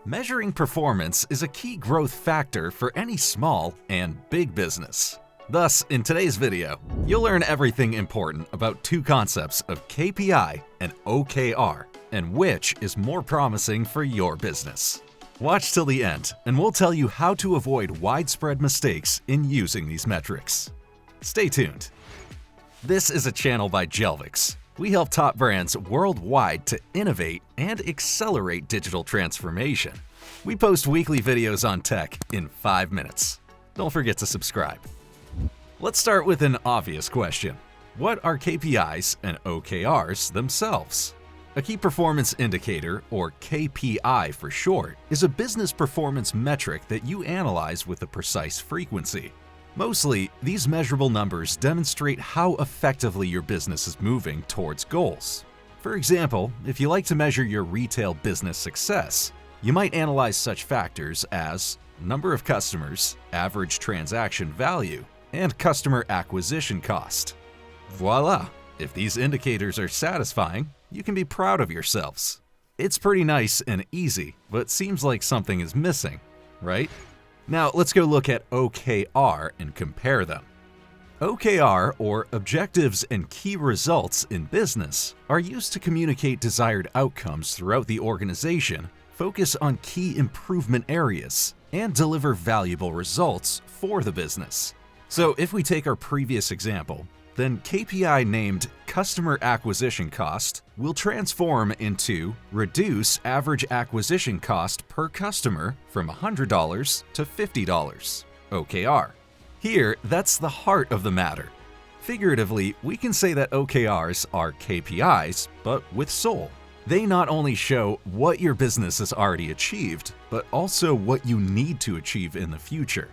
Measuring performance is a key growth factor for any small and big business. Thus, in today's video, you'll learn everything important about two concepts of KPI and OKR, and which is more promising for your business. Watch till the end, and we'll tell you how to avoid widespread mistakes in using these metrics. Stay tuned. This is a channel by Jelvix. We help top brands worldwide to innovate and accelerate digital transformation. We post weekly videos on tech in 5 minutes. Don't forget to subscribe. Let's start with an obvious question. What are KPIs and OKRs themselves? A key performance indicator, or KPI for short, is a business performance metric that you analyze with a precise frequency. Mostly, these measurable numbers demonstrate how effectively your business is moving towards goals. For example, if you like to measure your retail business success, you might analyze such factors as number of customers, average transaction value, and customer acquisition cost. Voila! If these indicators are satisfying, you can be proud of yourselves. It's pretty nice and easy, but seems like something is missing, right? Now let's go look at OKR and compare them. OKR, or Objectives and Key Results in Business, are used to communicate desired outcomes throughout the organization, focus on key improvement areas, and deliver valuable results for the business. So if we take our previous example, then KPI named Customer Acquisition Cost will transform into reduce average acquisition cost per customer from $100 to $50, OKR. Here, that's the heart of the matter. Figuratively, we can say that OKRs are KPIs, but with soul. They not only show what your business has already achieved, but also what you need to achieve in the future.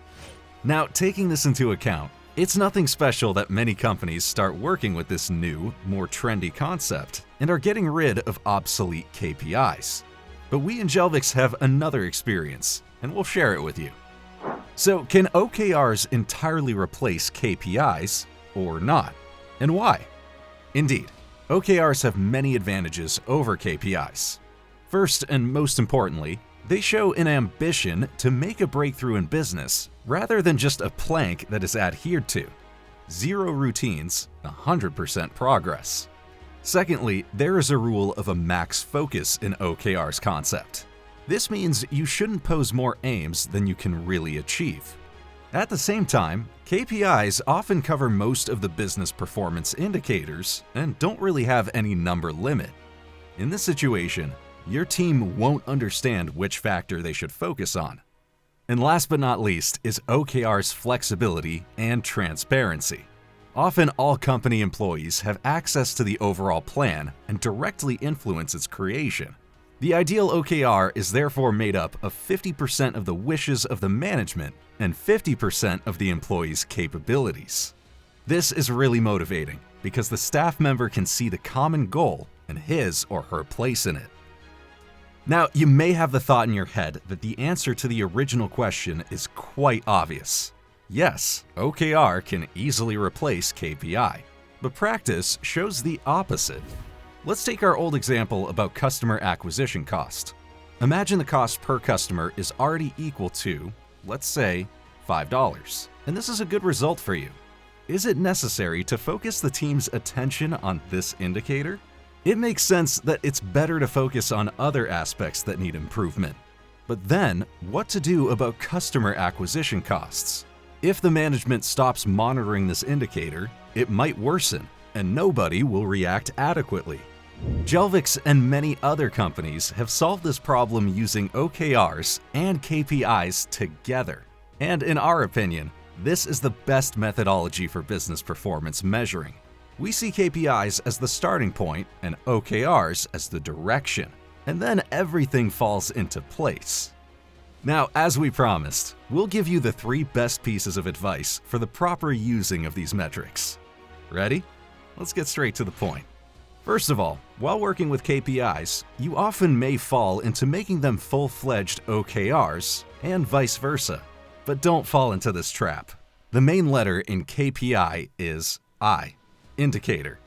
Now, taking this into account, it's nothing special that many companies start working with this new, more trendy concept and are getting rid of obsolete KPIs. But we in Jelvix have another experience, and we'll share it with you. So, can OKRs entirely replace KPIs or not? And why? Indeed, OKRs have many advantages over KPIs. First and most importantly, they show an ambition to make a breakthrough in business rather than just a plank that is adhered to. 0 routines, 100% progress. Secondly, there is a rule of a max focus in OKR's concept. This means you shouldn't pose more aims than you can really achieve. At the same time, KPIs often cover most of the business performance indicators and don't really have any number limit. In this situation, your team won't understand which factor they should focus on. And last but not least is OKR's flexibility and transparency. Often all company employees have access to the overall plan and directly influence its creation. The ideal OKR is therefore made up of 50% of the wishes of the management and 50% of the employee's capabilities. This is really motivating because the staff member can see the common goal and his or her place in it. Now, you may have the thought in your head that the answer to the original question is quite obvious. Yes, OKR can easily replace KPI, but practice shows the opposite. Let's take our old example about customer acquisition cost. Imagine the cost per customer is already equal to, let's say, $5, and this is a good result for you. Is it necessary to focus the team's attention on this indicator? It makes sense that it's better to focus on other aspects that need improvement. But then, what to do about customer acquisition costs? If the management stops monitoring this indicator, it might worsen, and nobody will react adequately. Jelvix and many other companies have solved this problem using OKRs and KPIs together. And in our opinion, this is the best methodology for business performance measuring. We see KPIs as the starting point and OKRs as the direction, and then everything falls into place. Now, as we promised, we'll give you the 3 best pieces of advice for the proper using of these metrics. Ready? Let's get straight to the point. First of all, while working with KPIs, you often may fall into making them full-fledged OKRs and vice versa. But don't fall into this trap. The main letter in KPI is I. Indicator.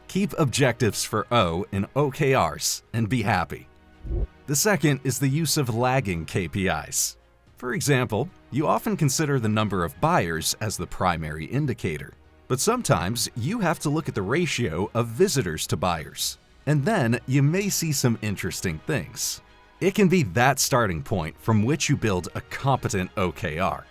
Keep objectives for O in OKRs and be happy. The second is the use of lagging KPIs. For example, you often consider the number of buyers as the primary indicator, but sometimes you have to look at the ratio of visitors to buyers, and then you may see some interesting things. It can be that starting point from which you build a competent OKR.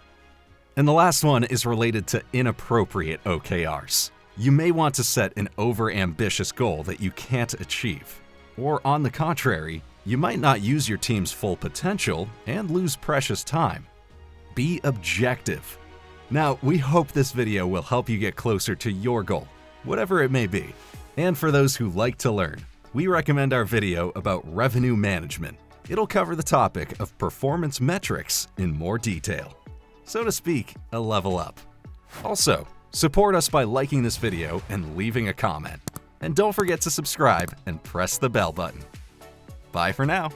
And the last one is related to inappropriate OKRs. You may want to set an over-ambitious goal that you can't achieve. Or on the contrary, you might not use your team's full potential and lose precious time. Be objective. Now, we hope this video will help you get closer to your goal, whatever it may be. And for those who like to learn, we recommend our video about revenue management. It'll cover the topic of performance metrics in more detail. So to speak, a level up. Also, support us by liking this video and leaving a comment. And don't forget to subscribe and press the bell button. Bye for now.